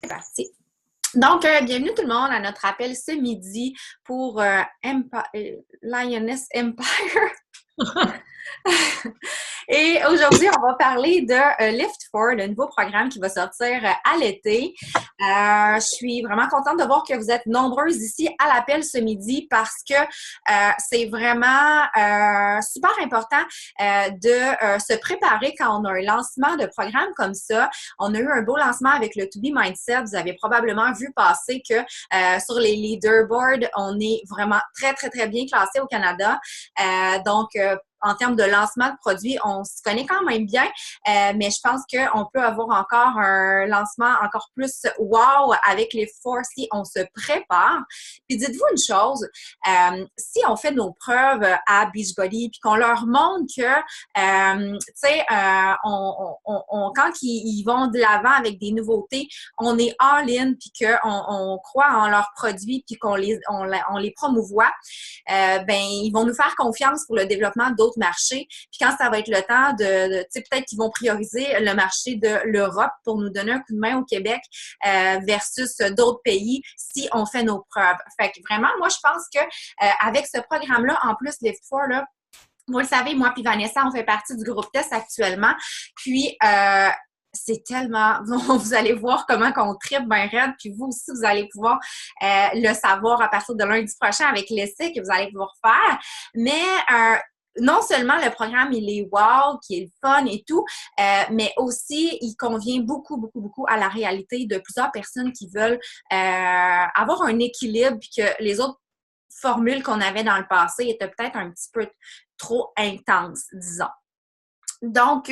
C'est parti. Donc, bienvenue tout le monde à notre appel ce midi pour Lioness Empire. Et aujourd'hui, on va parler de Lift for, le nouveau programme qui va sortir à l'été. Je suis vraiment contente de voir que vous êtes nombreuses ici à l'appel ce midi parce que c'est vraiment super important de se préparer quand on a un lancement de programme comme ça. On a eu un beau lancement avec le To Be Mindset. Vous avez probablement vu passer que sur les leaderboards, on est vraiment très, très, très bien classé au Canada. En termes de lancement de produits, on se connaît quand même bien, mais je pense qu'on peut avoir encore un lancement encore plus wow avec les four si on se prépare. Puis dites-vous une chose, si on fait nos preuves à Beachbody puis qu'on leur montre que, quand ils vont de l'avant avec des nouveautés, on est all-in puis qu'on croit en leurs produits puis qu'on les promouvoit, ils vont nous faire confiance pour le développement d'autres marchés. Puis quand ça va être le temps peut-être qu'ils vont prioriser le marché de l'Europe pour nous donner un coup de main au Québec versus d'autres pays si on fait nos preuves. Fait que vraiment, moi, je pense que avec ce programme-là, en plus, Lift For, là, vous le savez, moi puis Vanessa, on fait partie du groupe test actuellement. Puis, c'est tellement... Vous allez voir comment qu'on tripe bien raide, puis vous aussi, vous allez pouvoir le savoir à partir de lundi prochain avec l'essai que vous allez pouvoir faire. Mais non seulement le programme, il est wow, qui est le fun et tout, mais aussi, il convient beaucoup, beaucoup, beaucoup à la réalité de plusieurs personnes qui veulent avoir un équilibre puis que les autres formules qu'on avait dans le passé étaient peut-être un petit peu trop intenses, disons. Donc,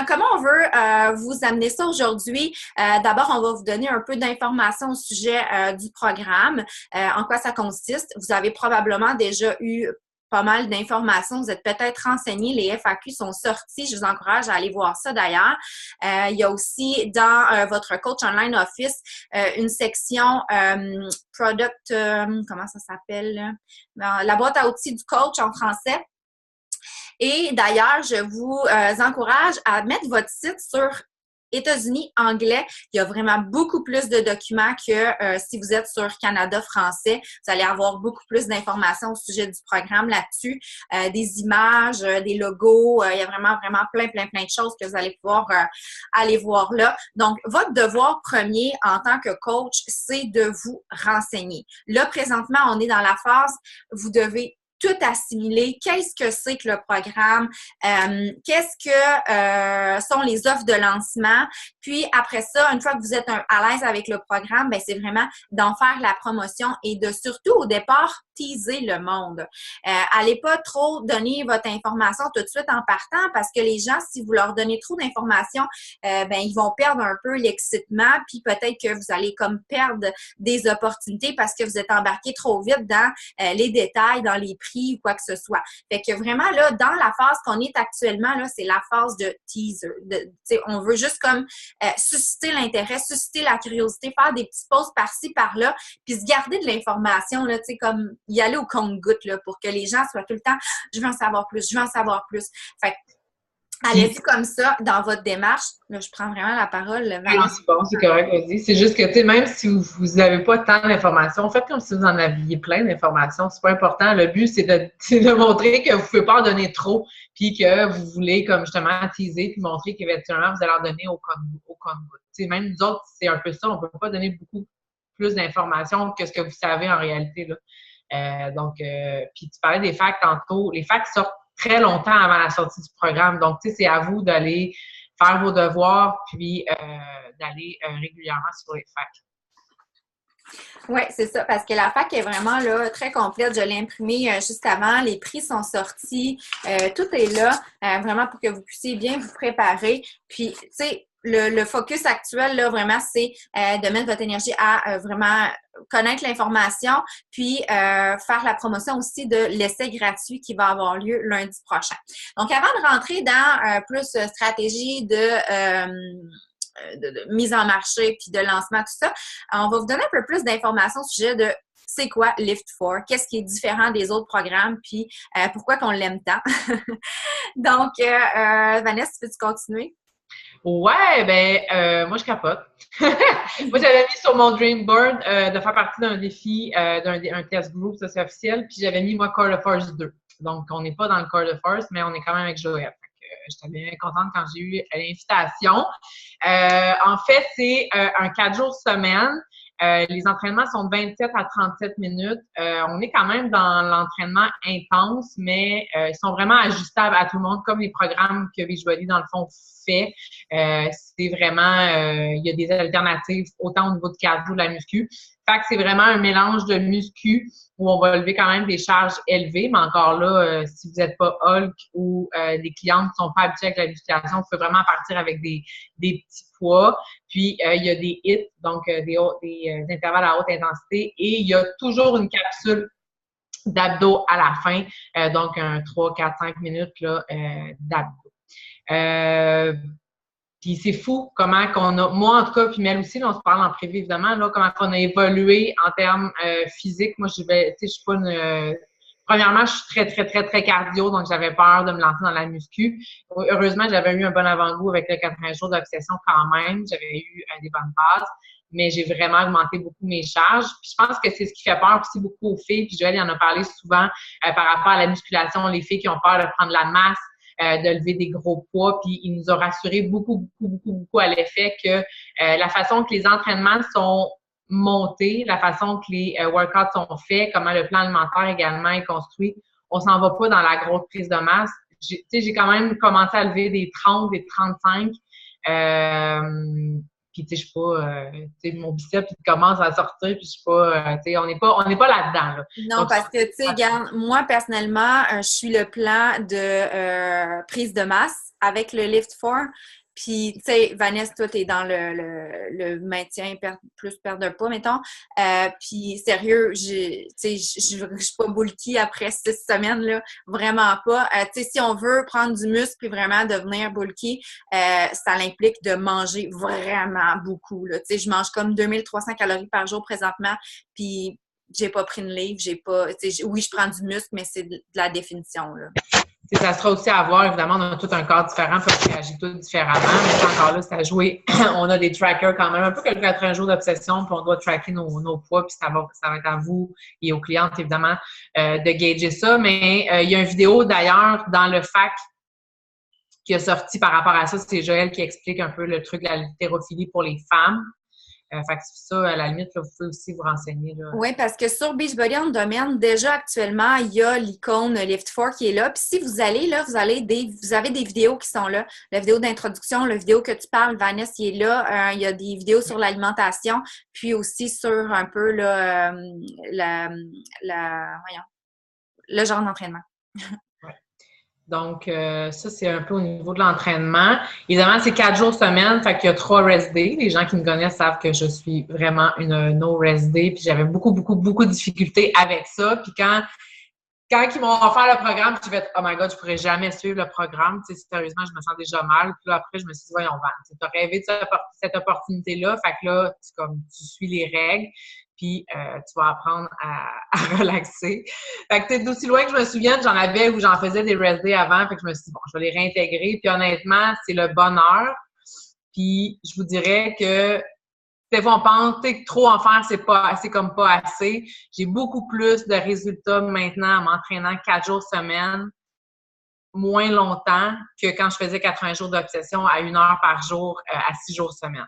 comment on veut vous amener ça aujourd'hui? D'abord, on va vous donner un peu d'informations au sujet du programme, en quoi ça consiste. Vous avez probablement déjà eu pas mal d'informations. Vous êtes peut-être renseignés. Les FAQ sont sortis. Je vous encourage à aller voir ça d'ailleurs. Il y a aussi dans votre Coach Online Office une section Product, comment ça s'appelle? La boîte à outils du coach en français. Et d'ailleurs, je vous encourage à mettre votre site sur États-Unis anglais. Il y a vraiment beaucoup plus de documents que si vous êtes sur Canada français. Vous allez avoir beaucoup plus d'informations au sujet du programme là-dessus, des images, des logos. Il y a vraiment, vraiment plein de choses que vous allez pouvoir aller voir là. Donc, votre devoir premier en tant que coach, c'est de vous renseigner. Là, présentement, on est dans la phase, vous devez tout assimiler. Qu'est-ce que c'est que le programme? Qu'est-ce que sont les offres de lancement? Puis après ça, une fois que vous êtes à l'aise avec le programme, c'est vraiment d'en faire la promotion et de surtout au départ teaser le monde. Allez pas trop donner votre information tout de suite en partant parce que les gens, si vous leur donnez trop d'informations, ils vont perdre un peu l'excitement puis peut-être que vous allez comme perdre des opportunités parce que vous êtes embarqué trop vite dans les détails, dans les prix ou quoi que ce soit. Fait que vraiment, là, dans la phase qu'on est actuellement, là, c'est la phase de teaser. On veut juste comme susciter l'intérêt, susciter la curiosité, faire des petits posts par-ci, par-là, puis se garder de l'information, là, comme y aller au compte-gouttes, là, pour que les gens soient tout le temps « je veux en savoir plus, je veux en savoir plus ». Fait que allez-y comme ça dans votre démarche. Là, je prends vraiment la parole. Non, c'est bon, c'est correct, vas-y. C'est juste que, tu sais, même si vous n'avez pas tant d'informations, faites comme si vous en aviez plein d'informations. C'est pas important. Le but, c'est de montrer que vous ne pouvez pas en donner trop, puis que vous voulez, comme justement, teaser, puis montrer qu'éventuellement, vous allez en donner au compte-gouttes. Tu sais, même nous autres, c'est un peu ça. On ne peut pas donner beaucoup plus d'informations que ce que vous savez en réalité, là. Puis tu parlais des facs tantôt. Les facs sortent très longtemps avant la sortie du programme. Donc, tu sais, c'est à vous d'aller faire vos devoirs, puis d'aller régulièrement sur les facs. Oui, c'est ça, parce que la fac est vraiment là très complète. Je l'ai imprimée juste avant. Les prix sont sortis. Tout est là, vraiment pour que vous puissiez bien vous préparer. Puis, tu sais, le focus actuel, là, vraiment, c'est de mettre votre énergie à vraiment connaître l'information, puis faire la promotion aussi de l'essai gratuit qui va avoir lieu lundi prochain. Donc, avant de rentrer dans plus stratégie de mise en marché puis de lancement, tout ça, on va vous donner un peu plus d'informations au sujet de c'est quoi Lift For, qu'est-ce qui est différent des autres programmes, puis pourquoi qu'on l'aime tant. Donc, Vanessa, peux-tu continuer? Ouais, ben, moi, je capote. Moi, j'avais mis sur mon dream board de faire partie d'un défi, d'un test group, ça c'est officiel, puis j'avais mis, moi, Core de Force 2. Donc, on n'est pas dans le Core de Force, mais on est quand même avec Joël. Fait que, j'étais bien contente quand j'ai eu l'invitation. En fait, c'est un 4 jours semaine. Les entraînements sont de 27 à 37 minutes. On est quand même dans l'entraînement intense, mais ils sont vraiment ajustables à tout le monde, comme les programmes que Beachbody, dans le fond, fait. C'est vraiment, il y a des alternatives, autant au niveau du cardio, de la muscu. Fait que c'est vraiment un mélange de muscu où on va lever quand même des charges élevées, mais encore là, si vous n'êtes pas Hulk ou des clientes qui ne sont pas habituées avec la musculation, vous pouvez vraiment partir avec des petits poids. Puis, il y a des hits, donc des intervalles à haute intensité, et il y a toujours une capsule d'abdos à la fin, donc un 3, 4, 5 minutes là, d'abdos. Puis c'est fou comment qu'on a, moi en tout cas, puis Mel aussi, là, on se parle en privé évidemment, là, comment on a évolué en termes physiques. Moi, je suis pas une. Premièrement, je suis très, très, très, très cardio, donc j'avais peur de me lancer dans la muscu. Heureusement, j'avais eu un bon avant-goût avec le 80 jours d'obsession quand même. J'avais eu des bonnes bases, mais j'ai vraiment augmenté beaucoup mes charges. Puis je pense que c'est ce qui fait peur aussi beaucoup aux filles. Puis Joël, il en a parlé souvent par rapport à la musculation, les filles qui ont peur de prendre la masse, de lever des gros poids, puis il nous a rassuré beaucoup, beaucoup, beaucoup, beaucoup à l'effet que la façon que les entraînements sont montés, la façon que les workouts sont faits, comment le plan alimentaire également est construit, on s'en va pas dans la grosse prise de masse. J'ai quand même commencé à lever des 30, des 35. Puis, tu sais, je suis pas, mon biceps, il commence à sortir, puis je suis pas, tu sais, on n'est pas là-dedans, là. Non, Donc, parce que, tu sais, regarde, moi, personnellement, je suis le plan de prise de masse avec le Lift 4. Puis, tu sais, Vanessa, toi, t'es dans le maintien plus perte de poids, mettons. Puis, sérieux, tu sais, je suis pas bulky après 6 semaines, là. Vraiment pas. Tu sais, si on veut prendre du muscle puis vraiment devenir bulky, ça implique de manger vraiment beaucoup, là. Tu sais, je mange comme 2300 calories par jour présentement. Puis, j'ai pas pris une livre, j'ai pas. Oui, je prends du muscle, mais c'est de la définition, là. Ça sera aussi à voir, évidemment, on a tout un corps différent, parce qu'on réagit tous différemment, mais encore là, c'est à jouer. On a des trackers quand même, un peu comme le 80 jours d'obsession, puis on doit tracker nos poids, puis ça va être à vous et aux clientes, évidemment, de gager ça. Mais il y a une vidéo, d'ailleurs, dans le FAQ qui a sorti par rapport à ça, c'est Joël qui explique un peu le truc de la haltérophilie pour les femmes. Fait que ça, à la limite, là, vous pouvez aussi vous renseigner. Oui, parce que sur Beachbody On Demand, déjà actuellement, il y a l'icône Lift 4 qui est là. Puis si vous allez là, vous avez des vidéos qui sont là. La vidéo d'introduction, la vidéo que tu parles, Vanessa, il est là. Il y a des vidéos sur l'alimentation, puis aussi sur un peu là, voyons, le genre d'entraînement. Donc, ça, c'est un peu au niveau de l'entraînement. Évidemment, c'est 4 jours semaine, fait qu'il y a 3 rest days. Les gens qui me connaissent savent que je suis vraiment une no rest day, puis j'avais beaucoup, beaucoup, beaucoup de difficultés avec ça. Puis quand ils m'ont offert le programme, je vais oh my God, je pourrais jamais suivre le programme. Tu sais, sérieusement, je me sens déjà mal. Puis là, après, je me suis dit, voyons, tu as rêvé de cette opportunité-là. Fait que là, tu suis les règles. Puis tu vas apprendre à relaxer. Fait que d'aussi loin que je me souvienne, j'en avais où j'en faisais des rest days avant. Fait que je me suis dit, bon, je vais les réintégrer. Puis honnêtement, c'est le bonheur. Puis je vous dirais que des fois, on pense que trop en faire, c'est comme pas assez. J'ai beaucoup plus de résultats maintenant en m'entraînant 4 jours semaine, moins longtemps que quand je faisais 80 jours d'obsession à 1 heure par jour à 6 jours semaine.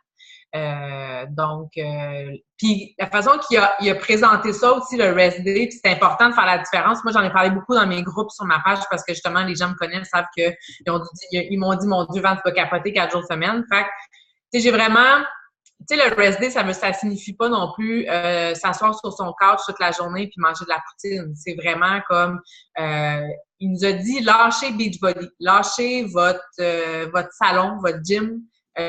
Puis la façon qu'il a présenté ça aussi, le rest day, puis c'est important de faire la différence. Moi, j'en ai parlé beaucoup dans mes groupes sur ma page parce que justement, les gens me connaissent, savent ils m'ont dit, mon Dieu, Van, tu vas capoter 4 jours semaine. Fait que, tu sais, j'ai vraiment, tu sais, le rest day, ça signifie pas non plus s'asseoir sur son couch toute la journée puis manger de la poutine. C'est vraiment comme, il nous a dit, lâchez Beachbody, lâchez votre salon, votre gym,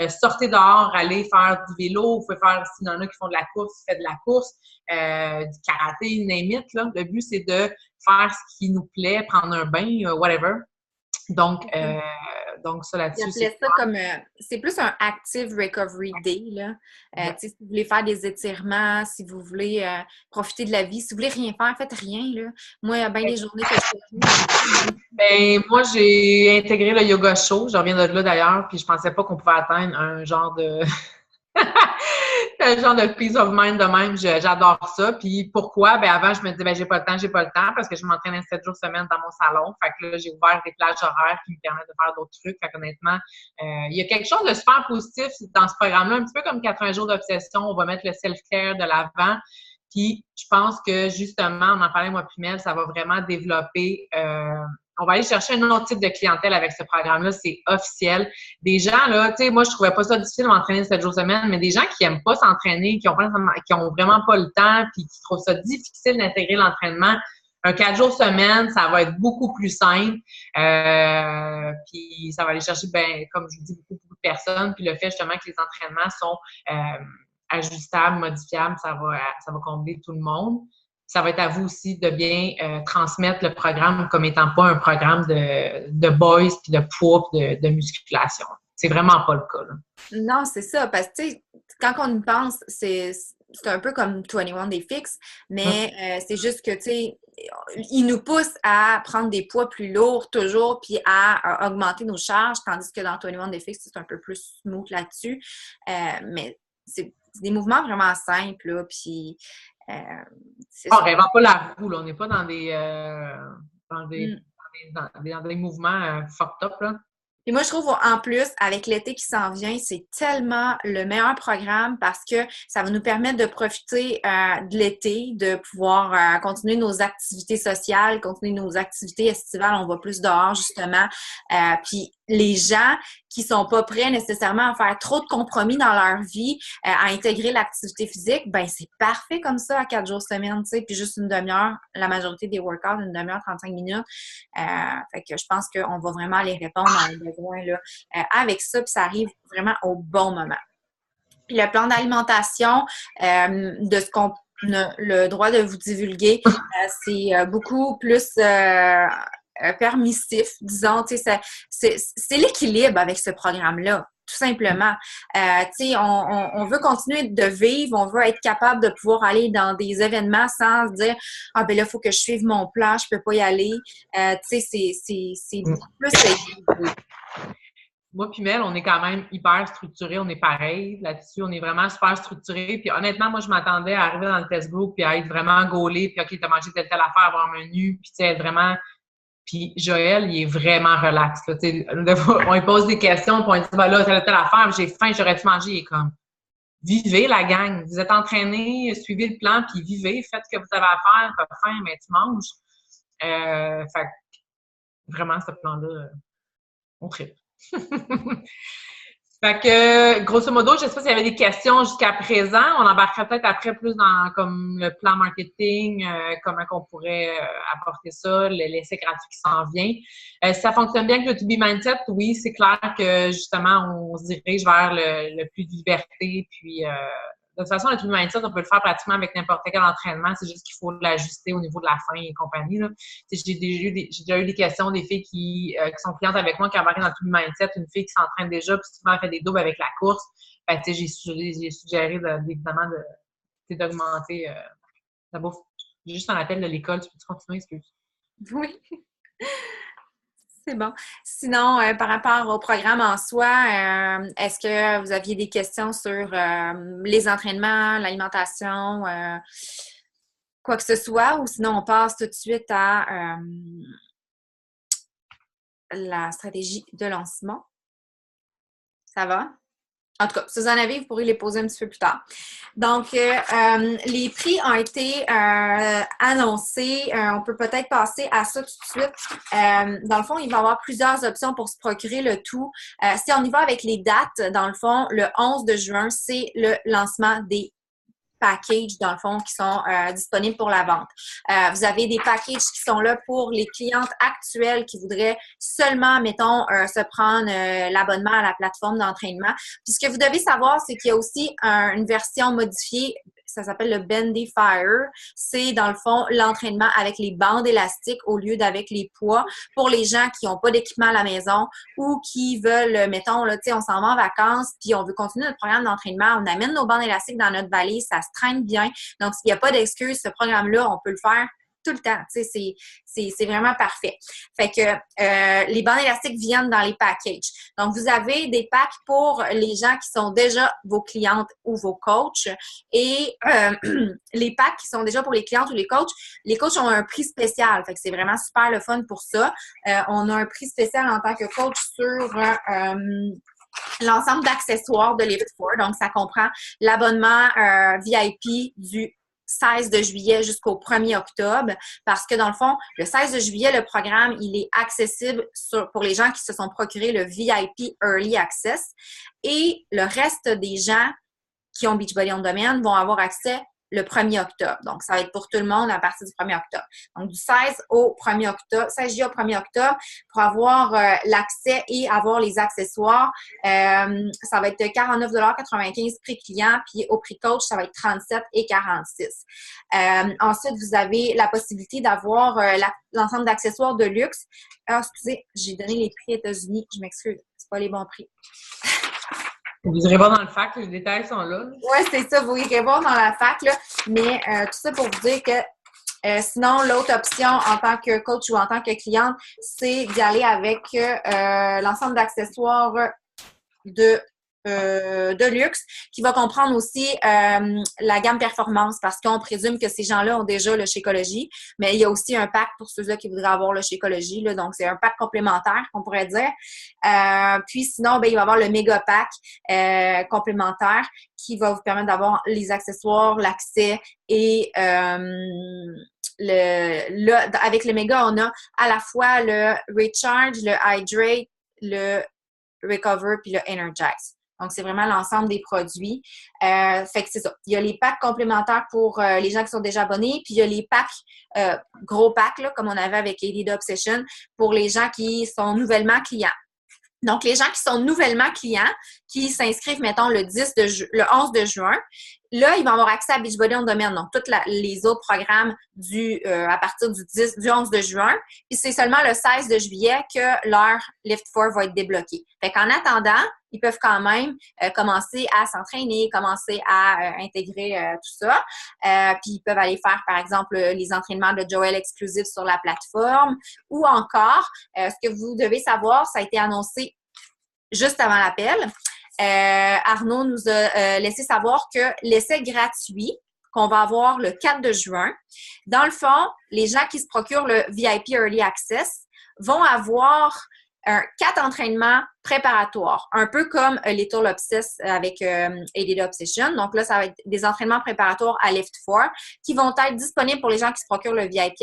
sortez dehors, allez faire du vélo, vous pouvez faire, s'il y en a qui font de la course, faites de la course, du karaté, name it, là. Le but, c'est de faire ce qui nous plaît, prendre un bain, whatever. Donc, Donc, ça, Ils là-dessus, appelaient ça comme... c'est plus un Active Recovery Day, là. Ouais. Si vous voulez faire des étirements, si vous voulez profiter de la vie, si vous voulez rien faire, faites rien, là. Moi, il y a bien des journées que je fais rien. Ben, moi, j'ai intégré le yoga chaud. Je reviens de là, d'ailleurs, puis je pensais pas qu'on pouvait atteindre un genre de... un genre de peace of mind de même. J'adore ça. Puis pourquoi? Ben, avant, je me disais, ben, j'ai pas le temps, parce que je m'entraînais 7 jours semaine dans mon salon. Fait que là, j'ai ouvert des plages horaires qui me permettent de faire d'autres trucs. Fait qu'honnêtement, il y a quelque chose de super positif dans ce programme-là, un petit peu comme 80 jours d'obsession. On va mettre le self-care de l'avant. Puis, je pense que, justement, on en parlait, moi, puis Mel, ça va vraiment développer... on va aller chercher un autre type de clientèle avec ce programme-là, c'est officiel. Des gens, là, tu sais, moi, je trouvais pas ça difficile de m'entraîner 7 jours semaine, mais des gens qui aiment pas s'entraîner, qui ont vraiment pas le temps, puis qui trouvent ça difficile d'intégrer l'entraînement, un 4 jours semaine, ça va être beaucoup plus simple. Puis ça va aller chercher, ben, comme je vous dis, beaucoup de personnes. Puis le fait, justement, que les entraînements sont ajustables, modifiables, ça va combler tout le monde. Ça va être à vous aussi de bien transmettre le programme comme étant pas un programme de boys, puis de poids, puis de musculation. C'est vraiment pas le cas, là. Non, c'est ça, parce que, tu sais, quand on y pense, c'est un peu comme 21 Day Fix, mais c'est juste que, tu sais, il nous pousse à prendre des poids plus lourds toujours, puis à augmenter nos charges, tandis que dans 21 Day Fix, c'est un peu plus smooth là-dessus. Mais c'est des mouvements vraiment simples, là, puis c'est On ça. rêve pas la roue, là. On n'est pas dans des mouvements fucked up, là. Et moi, je trouve en plus, avec l'été qui s'en vient, c'est tellement le meilleur programme parce que ça va nous permettre de profiter de l'été, de pouvoir continuer nos activités sociales, continuer nos activités estivales. On va plus dehors, justement. Puis les gens qui sont pas prêts nécessairement à faire trop de compromis dans leur vie, à intégrer l'activité physique, ben c'est parfait comme ça à 4 jours semaine, tu sais, puis juste une demi-heure, la majorité des workouts, une demi-heure, 35 minutes. Fait que je pense qu'on va vraiment aller répondre à un besoin là, avec ça, puis ça arrive vraiment au bon moment. Puis le plan d'alimentation, de ce qu'on a le droit de vous divulguer, c'est beaucoup plus permissif, disons, tu sais, c'est l'équilibre avec ce programme-là. Tout simplement. Tu sais, on veut continuer de vivre, on veut être capable de pouvoir aller dans des événements sans se dire « Ah, ben là, il faut que je suive mon plan, je peux pas y aller. » Tu sais, c'est beaucoup plus équilibré. Moi puis Mel, on est quand même hyper structuré, on est pareil là-dessus, on est vraiment super structuré. Puis honnêtement, moi, je m'attendais à arriver dans le test group puis à être vraiment gaulé, puis OK, t'as mangé telle affaire, avoir un menu, puis tu sais, être vraiment... Puis Joël, il est vraiment relax, là, tu sais. On lui pose des questions, puis on lui dit, ben là, telle affaire, j'ai faim, j'aurais-tu mangé? Il est comme, vivez la gang, vous êtes entraînés, suivez le plan, puis vivez, faites ce que vous avez à faire, t'as faim, mais tu manges. Fait que, vraiment, ce plan-là, on tripe. Fait que, grosso modo, je ne sais pas s'il y avait des questions jusqu'à présent. On embarquera peut-être après plus dans comme le plan marketing, comment qu'on pourrait apporter ça, l'essai gratuit qui s'en vient. Si ça fonctionne bien avec le To Be Mindset, oui, c'est clair que justement, on se dirige vers le plus de liberté. Puis, de toute façon, le To Be Mindset, on peut le faire pratiquement avec n'importe quel entraînement. C'est juste qu'il faut l'ajuster au niveau de la faim et compagnie, là. J'ai déjà eu des questions des filles qui sont clientes avec moi qui embarquent dans le To Be Mindset, une fille qui s'entraîne déjà, puis souvent elle fait des doubles avec la course. Fait que, j'ai suggéré évidemment d'augmenter la bouffe. J'ai juste un appel de l'école, tu peux continuer, excuse? Oui. C'est bon. Sinon, par rapport au programme en soi, est-ce que vous aviez des questions sur les entraînements, l'alimentation, quoi que ce soit, ou sinon on passe tout de suite à la stratégie de lancement? Ça va? En tout cas, si vous en avez, vous pourrez les poser un petit peu plus tard. Donc, les prix ont été annoncés. On peut peut-être passer à ça tout de suite. Dans le fond, il va y avoir plusieurs options pour se procurer le tout. Si on y va avec les dates, dans le fond, le 11 de juin, c'est le lancement des packages, dans le fond, qui sont disponibles pour la vente. Vous avez des packages qui sont là pour les clientes actuelles qui voudraient seulement, mettons, se prendre l'abonnement à la plateforme d'entraînement. Puis ce que vous devez savoir, c'est qu'il y a aussi une version modifiée ça s'appelle le Bendy Fire. C'est, dans le fond, l'entraînement avec les bandes élastiques au lieu d'avec les poids pour les gens qui n'ont pas d'équipement à la maison ou qui veulent, mettons, là, tu sais, on s'en va en vacances puis on veut continuer notre programme d'entraînement. On amène nos bandes élastiques dans notre valise, ça se traîne bien. Donc, s'il n'y a pas d'excuse, ce programme-là, on peut le faire tout le temps. Tu sais, c'est vraiment parfait. Fait que les bandes élastiques viennent dans les packages. Donc, vous avez des packs pour les gens qui sont déjà vos clientes ou vos coachs et les packs qui sont déjà pour les clientes ou les coachs ont un prix spécial. Fait que c'est vraiment super le fun pour ça. On a un prix spécial en tant que coach sur l'ensemble d'accessoires de Lift4. Donc, ça comprend l'abonnement VIP du 16 de juillet jusqu'au 1er octobre parce que dans le fond, le 16 de juillet, le programme, il est accessible pour les gens qui se sont procurés le VIP Early Access et le reste des gens qui ont Beachbody On Demand vont avoir accès le 1er octobre. Donc, ça va être pour tout le monde à partir du 1er octobre. Donc, du 16 au 1er octobre, 16 juillet au 1er octobre, pour avoir l'accès et avoir les accessoires, ça va être 49,95 prix client, puis au prix coach, ça va être 37,46. Ensuite, vous avez la possibilité d'avoir l'ensemble d'accessoires de luxe. Ah, excusez, j'ai donné les prix États-Unis. Je m'excuse, c'est pas les bons prix. Vous irez voir dans le fac, les détails sont là. Oui, c'est ça, vous irez voir dans la fac, là. Mais tout ça pour vous dire que sinon, l'autre option en tant que coach ou en tant que cliente, c'est d'y aller avec l'ensemble d'accessoires de luxe qui va comprendre aussi la gamme performance parce qu'on présume que ces gens-là ont déjà le Shakeology, mais il y a aussi un pack pour ceux-là qui voudraient avoir le Shakeology, là, donc c'est un pack complémentaire qu'on pourrait dire. Puis sinon, ben, il va y avoir le méga pack complémentaire qui va vous permettre d'avoir les accessoires, l'accès et avec le méga, on a à la fois le Recharge, le Hydrate, le Recover puis le Energize. Donc, c'est vraiment l'ensemble des produits. Fait que c'est ça. Il y a les packs complémentaires pour les gens qui sont déjà abonnés, puis il y a les packs, gros packs, là, comme on avait avec ADD Obsession, pour les gens qui sont nouvellement clients. Donc, les gens qui sont nouvellement clients, qui s'inscrivent, mettons, le 11 de juin, là, ils vont avoir accès à Beachbody On Demand, donc tous les autres programmes à partir du 11 de juin. Puis c'est seulement le 16 de juillet que leur Lift4 va être débloqué. Fait qu'en attendant, ils peuvent quand même commencer à s'entraîner, commencer à intégrer tout ça. Puis ils peuvent aller faire, par exemple, les entraînements de Joel exclusifs sur la plateforme. Ou encore, ce que vous devez savoir, ça a été annoncé juste avant l'appel. Arnaud nous a laissé savoir que l'essai gratuit qu'on va avoir le 4 de juin, dans le fond, les gens qui se procurent le VIP Early Access vont avoir 4 entraînements préparatoires, un peu comme Little Obsess avec ADD Obsession. Donc là, ça va être des entraînements préparatoires à Lift4 qui vont être disponibles pour les gens qui se procurent le VIP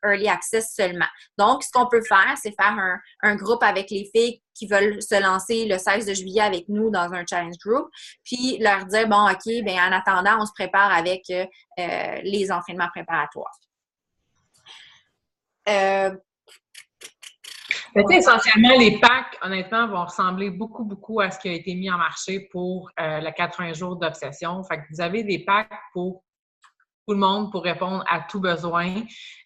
Early Access seulement. Donc, ce qu'on peut faire, c'est faire un groupe avec les filles qui veulent se lancer le 16 de juillet avec nous dans un challenge group, puis leur dire, bon, OK, bien, en attendant, on se prépare avec les entraînements préparatoires. Essentiellement, les packs, honnêtement, vont ressembler beaucoup, beaucoup à ce qui a été mis en marché pour le 80 jours d'obsession. Fait que vous avez des packs pour tout le monde pour répondre à tout besoin.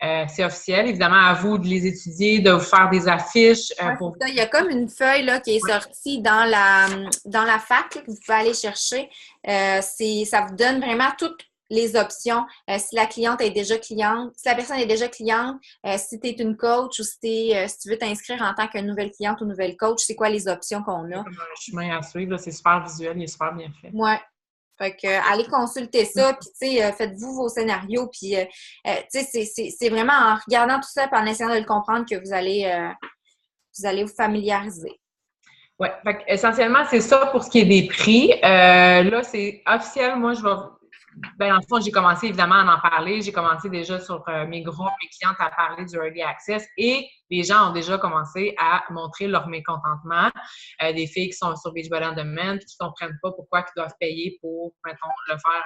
C'est officiel. Évidemment, à vous de les étudier, de vous faire des affiches. Pour... Il y a comme une feuille là, qui est sortie dans la fac là, que vous pouvez aller chercher. Ça vous donne vraiment toutes les options. Si la cliente est déjà cliente, si la personne est déjà cliente, si tu es une coach ou si tu veux t'inscrire en tant que nouvelle cliente ou nouvelle coach, c'est quoi les options qu'on a? C'est comme un chemin à suivre. C'est super visuel, il est super bien fait. Oui. Fait que, allez consulter ça, puis tu sais, faites-vous vos scénarios, puis tu sais, c'est vraiment en regardant tout ça et en essayant de le comprendre que vous allez vous familiariser. Oui, essentiellement, c'est ça pour ce qui est des prix. Là, c'est officiel. Moi, en fond, j'ai commencé évidemment à en parler. J'ai commencé déjà sur mes groupes, mes clientes à parler du Early Access et les gens ont déjà commencé à montrer leur mécontentement. Des filles qui sont sur Beachbody On Demand qui ne comprennent pas pourquoi ils doivent payer pour, mettons, le faire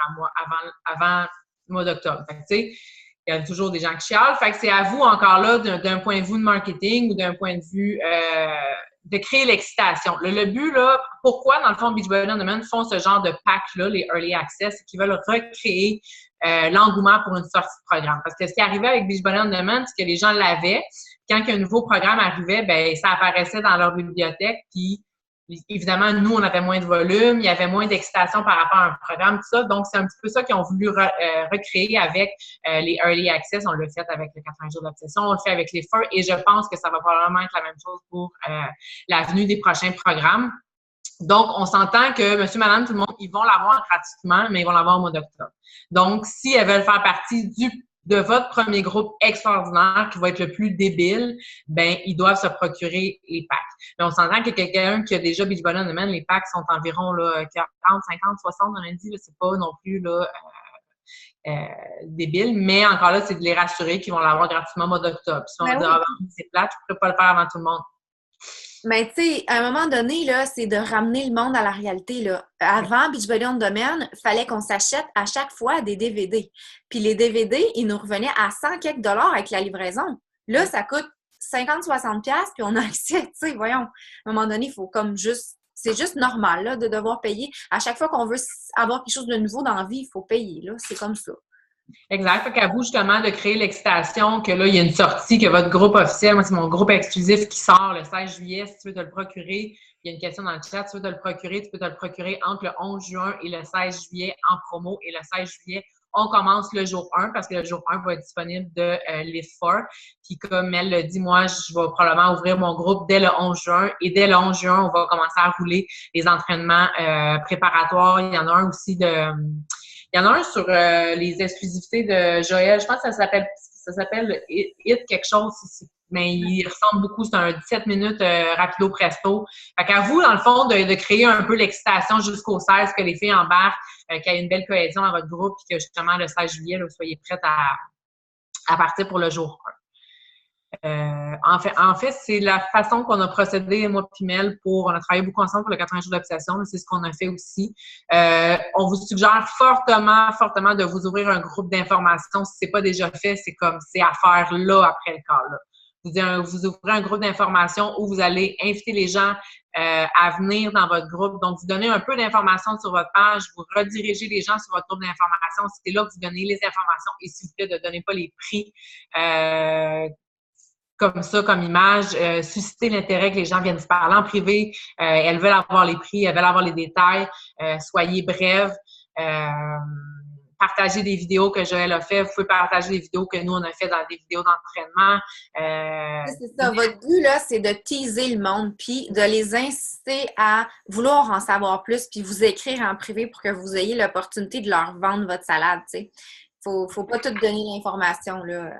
avant le mois d'octobre. Fait que, tu sais, il y a toujours des gens qui chialent. Fait que c'est à vous encore là, d'un point de vue de marketing ou d'un point de vue de créer l'excitation. Le but, là, pourquoi, dans le fond, Beachbody On Demand font ce genre de pack-là, les Early Access, c'est qu'ils veulent recréer l'engouement pour une sortie de programme. Parce que ce qui arrivait avec Beachbody On Demand, c'est que les gens l'avaient. Quand un nouveau programme arrivait, ben ça apparaissait dans leur bibliothèque, puis évidemment, nous, on avait moins de volume, il y avait moins d'excitation par rapport à un programme, tout ça. Donc, c'est un petit peu ça qu'ils ont voulu recréer avec les Early Access. On l'a fait avec les 80 jours d'obsession, on le fait avec les FER et je pense que ça va probablement être la même chose pour la venue des prochains programmes. Donc, on s'entend que monsieur, madame, tout le monde, ils vont l'avoir gratuitement, mais ils vont l'avoir au mois d'octobre. Donc, si elles veulent faire partie de votre premier groupe extraordinaire qui va être le plus débile, ben ils doivent se procurer les packs. Mais on s'entend que quelqu'un qui a déjà Beachbody On Demand, les packs sont environ là, 40, 50, 60, on a dit, là, c'est pas non plus là, débile, mais encore là, c'est de les rassurer qu'ils vont l'avoir gratuitement au mois d'octobre. Si on va dire, ah, ben, c'est plate, je ne peux pas le faire avant tout le monde. Mais tu sais, à un moment donné, là, c'est de ramener le monde à la réalité, là. Avant Beachbody On Demand, il fallait qu'on s'achète à chaque fois des DVD. Puis les DVD, ils nous revenaient à 100 quelques dollars avec la livraison. Là, ça coûte 50-60$, puis on a accès, tu sais, voyons. À un moment donné, il faut comme juste... C'est juste normal, là, de devoir payer. À chaque fois qu'on veut avoir quelque chose de nouveau dans la vie, il faut payer, là. C'est comme ça. Exact. Fait qu'à vous, justement, de créer l'excitation, que là, il y a une sortie, que votre groupe officiel, moi, c'est mon groupe exclusif qui sort le 16 juillet. Si tu veux te le procurer, il y a une question dans le chat. Si tu veux te le procurer, tu peux te le procurer entre le 11 juin et le 16 juillet en promo. Et le 16 juillet, on commence le jour 1 parce que le jour 1 va être disponible de l'IF4. Puis comme elle le dit, moi, je vais probablement ouvrir mon groupe dès le 11 juin. Et dès le 11 juin, on va commencer à rouler les entraînements préparatoires. Il y en a un aussi il y en a un sur les exclusivités de Joël. Je pense que ça s'appelle Hit quelque chose. Mais il ressemble beaucoup. C'est un 17 minutes rapido presto. Fait qu'à vous, dans le fond, de créer un peu l'excitation jusqu'au 16, que les filles embarquent, qu'il y ait une belle cohésion dans votre groupe, puis que justement, le 16 juillet, là, vous soyez prêtes à partir pour le jour 1. En fait, c'est la façon qu'on a procédé, moi et Mel, on a travaillé beaucoup ensemble pour le 80 jours d'obsession. C'est ce qu'on a fait aussi. On vous suggère fortement de vous ouvrir un groupe d'information. Si c'est pas déjà fait, c'est à faire là, après le cas. Là. Vous ouvrez un groupe d'information où vous allez inviter les gens à venir dans votre groupe. Donc, vous donnez un peu d'informations sur votre page, vous redirigez les gens sur votre groupe d'information. C'est là que vous donnez les informations et s'il vous plaît, de ne donner pas les prix comme ça, comme image, susciter l'intérêt que les gens viennent se parler en privé. Elles veulent avoir les prix, elles veulent avoir les détails. Soyez brèves. Partagez des vidéos que Joël a fait. Vous pouvez partager des vidéos que nous, on a fait dans des vidéos d'entraînement. C'est ça. Votre but, là, c'est de teaser le monde, puis de les inciter à vouloir en savoir plus, puis vous écrire en privé pour que vous ayez l'opportunité de leur vendre votre salade, tu sais. Faut pas tout donner l'information, là.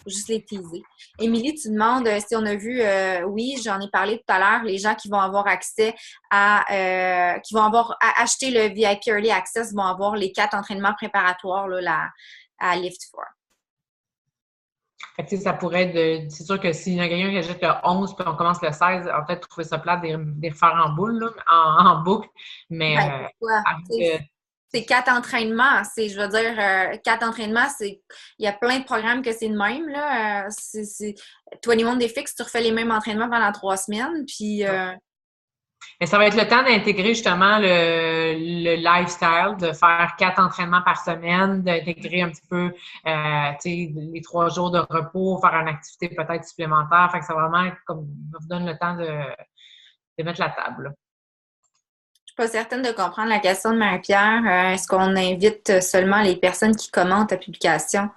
Faut juste les teaser. Émilie, tu demandes si on a vu, oui, j'en ai parlé tout à l'heure, les gens qui vont avoir accès qui vont avoir acheté le VIP Early Access vont avoir les 4 entraînements préparatoires là, à Lift4. Fait que, ça pourrait être c'est sûr que s'il y a quelqu'un qui achète le 11 puis on commence le 16, on va peut-être trouver ça plate de les refaire en boule, là, en boucle. Mais c'est 4 entraînements. Je veux dire, 4 entraînements, il y a plein de programmes que c'est le même. Là. 21 Day Fix, tu refais les mêmes entraînements pendant 3 semaines. Puis, mais ça va être le temps d'intégrer justement le lifestyle, de faire 4 entraînements par semaine, d'intégrer un petit peu les 3 jours de repos, faire une activité peut-être supplémentaire. Fait que ça va vraiment comme vous donne le temps de mettre la table. Je suis pas certaine de comprendre la question de Marie-Pierre. Est-ce qu'on invite seulement les personnes qui commentent la publication?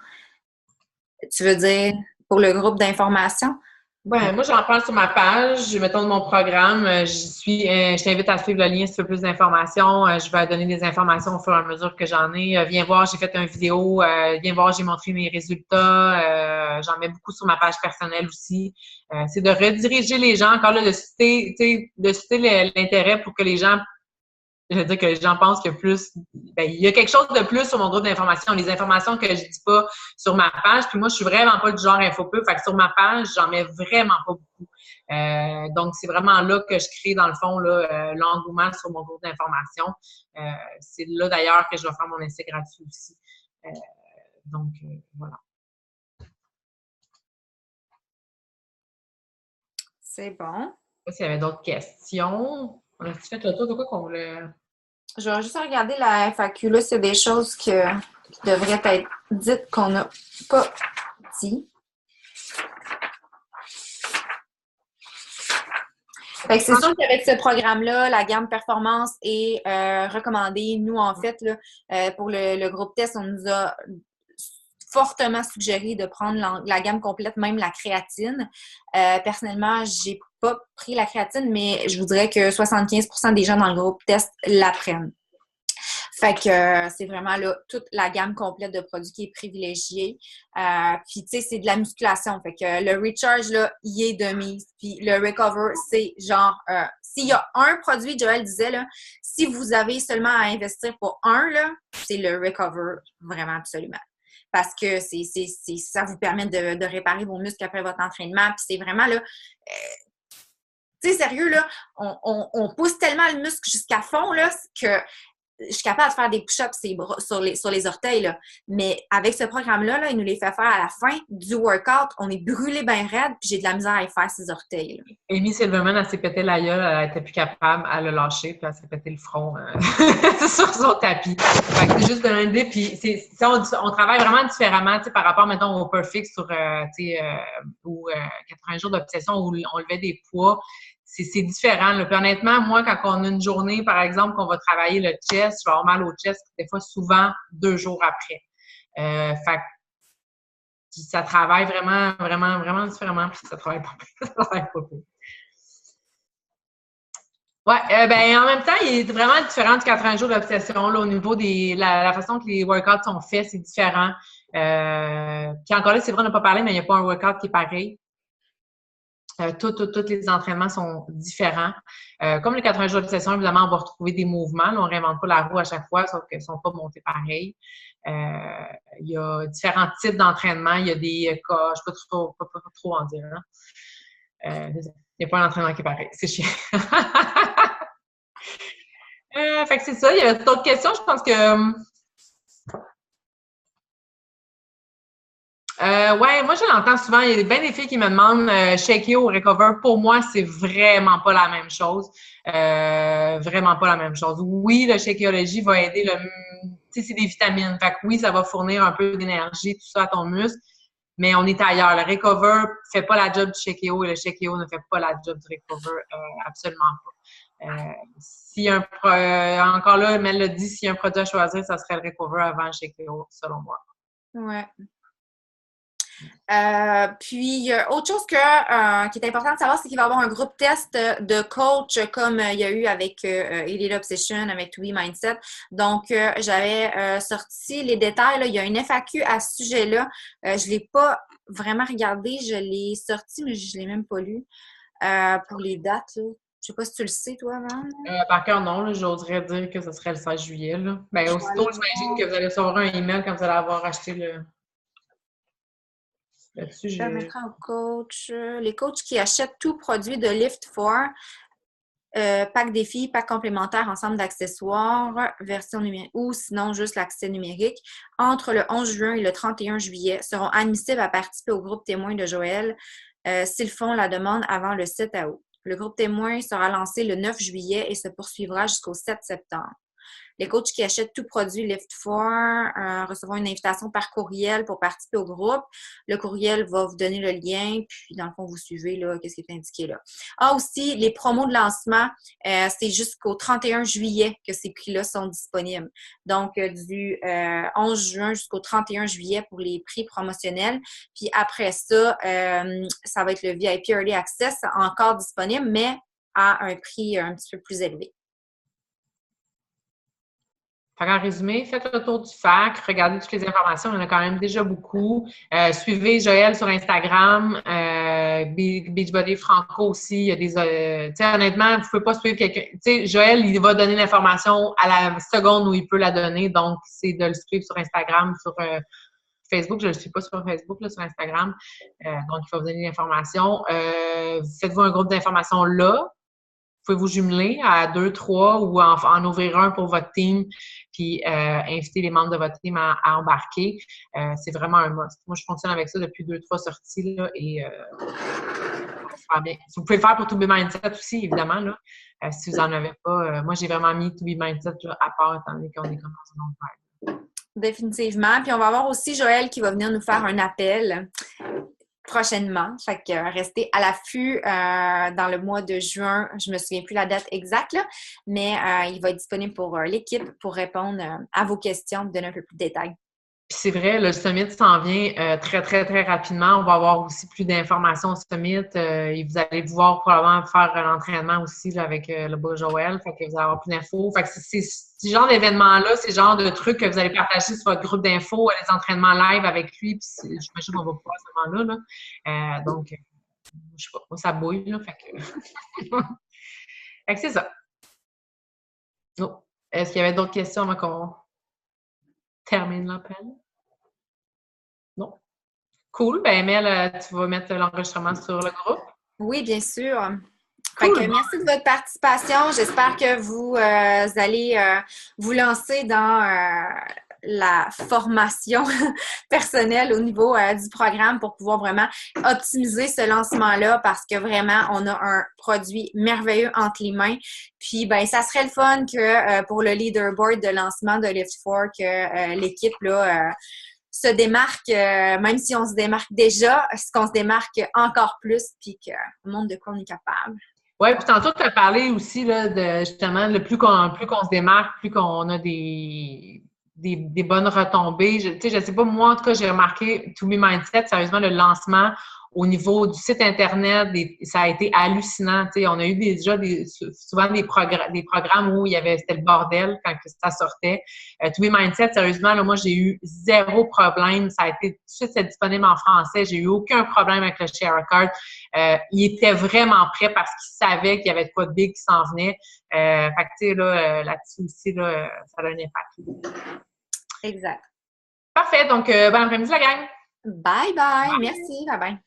Tu veux dire pour le groupe d'information? Ouais, moi, j'en parle sur ma page, mettons de mon programme. Je t'invite à suivre le lien si tu veux plus d'informations. Je vais donner des informations au fur et à mesure que j'en ai. Viens voir, j'ai fait une vidéo. Viens voir, j'ai montré mes résultats. J'en mets beaucoup sur ma page personnelle aussi. C'est de rediriger les gens, encore là, de susciter l'intérêt pour que les gens je veux dire que les gens pensent qu'il y a plus, il y a quelque chose de plus sur mon groupe d'informations. Les informations que je dis pas sur ma page, puis moi, je suis vraiment pas du genre infopub, fait que sur ma page, j'en mets vraiment pas beaucoup. Donc, c'est vraiment là que je crée, dans le fond, là, l'engouement sur mon groupe d'informations. C'est là, d'ailleurs, que je vais faire mon essai gratuit aussi. Donc, voilà. C'est bon. sais pas s'il y avait d'autres questions. On a fait le tour de quoi qu'on voulait. Je vais juste regarder la FAQ. Là, c'est des choses qui devraient être dites qu'on n'a pas dit. Fait que c'est sûr qu'avec ce programme-là, la gamme performance est recommandée. Nous, en fait, là, pour le groupe test, on nous a fortement suggéré de prendre la gamme complète, même la créatine. Personnellement, j'ai pas pris la créatine, mais je vous dirais que 75% des gens dans le groupe test la prennent. Fait que c'est vraiment là toute la gamme complète de produits qui est privilégiée. Puis, tu sais, c'est de la musculation. Fait que le recharge, là, il est de mise. Puis le recover, c'est genre, s'il y a un produit, Joël disait, là, si vous avez seulement à investir pour un, là, c'est le recover, vraiment, absolument. Parce que ça vous permet de réparer vos muscles après votre entraînement. Puis c'est vraiment, là, tu sais, sérieux, là, on pousse tellement le muscle jusqu'à fond, là, que je suis capable de faire des push-ups sur les orteils, là. Mais avec ce programme-là, là, il nous les fait faire à la fin du workout. On est brûlé bien raide, puis j'ai de la misère à y faire ces orteils, là. Amy Silverman, elle s'est pété la gueule, elle était plus capable, elle l'a lâché, puis elle s'est pété le front sur son tapis. Fait que c'est juste de l'idée, puis on travaille vraiment différemment, tu sais, par rapport, mettons, au Perfect sur, ou 80 jours d'obsession où on levait des poids. C'est différent. Là. Puis honnêtement, moi, quand on a une journée, par exemple, qu'on va travailler le chest, je vais avoir mal au chest, des fois souvent 2 jours après. Fait que ça travaille vraiment, vraiment, vraiment différemment, puis ça travaille pas plus. Ça travaille pas plus. Ouais, ben en même temps, il est vraiment différent du 80 jours d'obsession. Là, au niveau de la façon que les workouts sont faits, c'est différent. Puis encore là, c'est vrai, on n'a pas parlé, mais il n'y a pas un workout qui est pareil. Tous les entraînements sont différents. Comme les 80 jours de session, évidemment, on va retrouver des mouvements. Là, on ne réinvente pas la roue à chaque fois, sauf qu'ils ne sont pas montés pareil. Il y a différents types d'entraînement. Il y a des cas, je ne peux pas trop en dire. Hein? Il n'y a pas un entraînement qui est pareil. C'est chiant. Fait que c'est ça. Il y avait d'autres questions. Je pense que... ouais, moi, je l'entends souvent. Il y a bien des filles qui me demandent shaker ou recover. Pour moi, c'est vraiment pas la même chose. Vraiment pas la même chose. Oui, le shakeology va aider tu sais, c'est des vitamines. Fait que oui, ça va fournir un peu d'énergie, tout ça à ton muscle. Mais on est ailleurs. Le recover fait pas la job du shakeo et le shakeo ne fait pas la job du recover. Absolument pas. Encore là, Mel l'a dit, s'il y a un produit à choisir, ça serait le recover avant le shakeo, selon moi. Ouais. Puis, autre chose qui est important de savoir, c'est qu'il va y avoir un groupe test de coach comme il y a eu avec Elite Obsession, avec To Be Mindset. Donc, j'avais sorti les détails. Là. Il y a une FAQ à ce sujet-là. Je ne l'ai pas vraiment regardé. Je l'ai sorti, mais je ne l'ai même pas lu pour les dates. Là. Je sais pas si tu le sais, toi, Van. Par cœur, non. Là, j'oserais dire que ce serait le 16 juillet. Là. Ben, aussitôt, j'imagine que vous allez recevoir un email quand vous allez avoir acheté le... Là-dessus, Je remettrai au coach. Les coachs qui achètent tout produit de Lift4, pack défi, pack complémentaire, ensemble d'accessoires, version numérique, ou sinon juste l'accès numérique, entre le 11 juin et le 31 juillet, seront admissibles à participer au groupe témoin de Joël s'ils font la demande avant le 7 août. Le groupe témoin sera lancé le 9 juillet et se poursuivra jusqu'au 7 septembre. Les coachs qui achètent tout produit Lift4 recevront une invitation par courriel pour participer au groupe. Le courriel va vous donner le lien, puis dans le fond, vous suivez là, qu'est-ce qui est indiqué là. Ah, aussi, les promos de lancement, c'est jusqu'au 31 juillet que ces prix-là sont disponibles. Donc, du 11 juin jusqu'au 31 juillet pour les prix promotionnels. Puis après ça, ça va être le VIP Early Access, encore disponible, mais à un prix un petit peu plus élevé. En résumé, faites le tour du FAQ, regardez toutes les informations, il y en a quand même déjà beaucoup. Suivez Joël sur Instagram, Beachbody Franco aussi. Il y a des, tu sais, honnêtement, vous ne pouvez pas suivre quelqu'un. Tu sais, Joël, il va donner l'information à la seconde où il peut la donner. Donc, c'est de le suivre sur Instagram, sur Facebook. Je ne le suis pas sur Facebook, là, sur Instagram. Donc, il va vous donner l'information. Faites-vous un groupe d'informations là. Vous pouvez vous jumeler à 2, 3 ou en ouvrir un pour votre team, puis inviter les membres de votre team à embarquer. C'est vraiment un must. Moi, je fonctionne avec ça depuis 2, 3 sorties là, et super bien. Vous pouvez le faire pour To Be Mindset aussi, évidemment, là. Si vous n'en avez pas. Moi, j'ai vraiment mis To Be Mindset là, à part, étant donné qu'on est comme dans une autre vague. Définitivement. Puis on va avoir aussi Joël qui va venir nous faire un appel prochainement. Fait que restez à l'affût dans le mois de juin. Je me souviens plus la date exacte, là, mais il va être disponible pour l'équipe pour répondre à vos questions, vous donner un peu plus de détails. Puis c'est vrai, le summit s'en vient très, très, très rapidement. On va avoir aussi plus d'informations au summit. Et vous allez pouvoir probablement faire l'entraînement aussi là, avec le beau Joël. Fait que vous allez avoir plus d'infos. Fait que c'est ce genre d'événement-là, c'est le genre de trucs que vous allez partager sur votre groupe d'infos, les entraînements live avec lui. Puis j'imagine qu'on va pouvoir à ce moment-là. Là. Donc, je sais pas, moi, ça bouille. Là, fait que, fait que c'est ça. Oh. Est-ce qu'il y avait d'autres questions avant qu'on termine l'appel? Non. Cool. Ben, Mel, tu vas mettre l'enregistrement sur le groupe? Oui, bien sûr. Cool. Fait que merci de votre participation. J'espère que vous allez vous lancer dans la formation personnelle au niveau du programme pour pouvoir vraiment optimiser ce lancement-là parce que vraiment, on a un produit merveilleux entre les mains. Puis, ben, ça serait le fun que pour le leaderboard de lancement de Lift4, que l'équipe, là, se démarque, même si on se démarque déjà, est-ce qu'on se démarque encore plus puis qu'on montre de quoi on est capable? Oui, puis tantôt, tu as parlé aussi là, de justement, plus qu'on se démarque, plus qu'on a des bonnes retombées. Tu sais, je sais pas, moi, en tout cas, j'ai remarqué To Be Mindset, sérieusement, le lancement au niveau du site Internet, ça a été hallucinant. Tu sais, on a eu déjà souvent des programmes où c'était le bordel quand ça sortait. To Be Mindset, sérieusement, là, moi, j'ai eu zéro problème. Ça a été tout de suite, c'est disponible en français. J'ai eu aucun problème avec le share card. Il était vraiment prêt parce qu'il savait qu'il y avait de quoi de big qui s'en venait. Fait que, tu sais, là-dessus aussi, là, ça a un impact. Exact. Parfait. Donc, bon après-midi, la gang. Bye bye. Merci. Bye bye.